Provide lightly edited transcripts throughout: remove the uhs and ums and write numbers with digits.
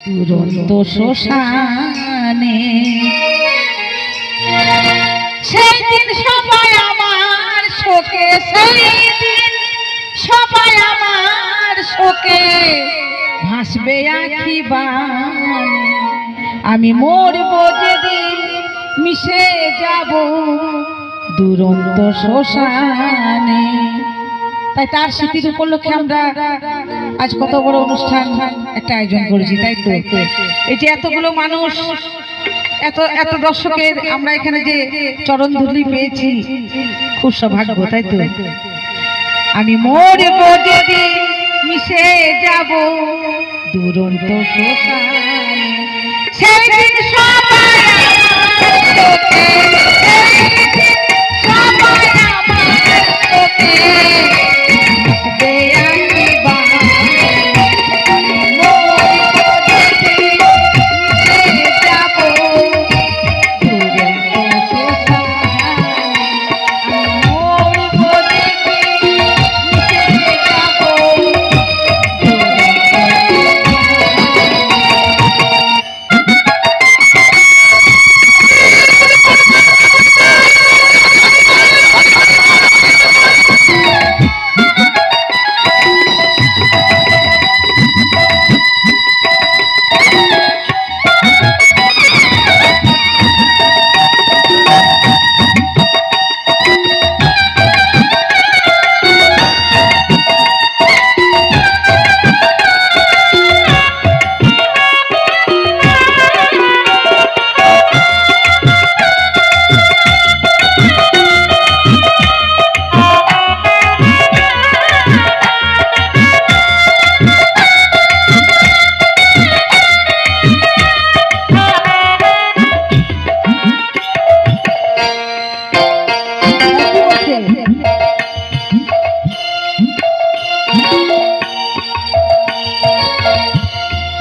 দুরন্ত শ্মশানে। সেই দিন সবাই আমার শোকে, সেই দিন সবাই আমার শোকে ভাসবে আখি বানে। আমি মরব যেদিন মিশে যাব দুরন্ত শ্মশানে। তাই তার স্মৃতির উপলক্ষে আমরা আজ কত বড় অনুষ্ঠান একটা আয়োজন করেছি, তাই তো। এই যে এতগুলো মানুষ, এত এত দর্শকের আমরা এখানে যে চরণ ধুলি পেয়েছি, খুব সৌভাগ্য, তাই তো। আমি মরব যেদিন মিশে যাব দুরন্ত শ্মশানে। সেই দিন সবাই আমার শোকে, সবাই আমার শোকে ভাসবে আখি বানে।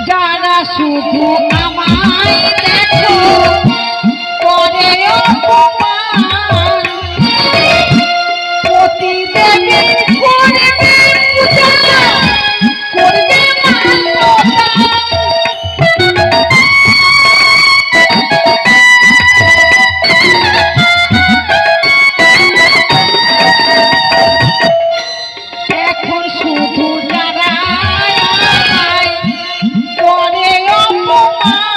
যারা শুধু আমায় দেখো করে অপমান, প্রতিদেবীর করবে পূজা, করবে মান্যতা। এখন শুধু যারা করে অপমান,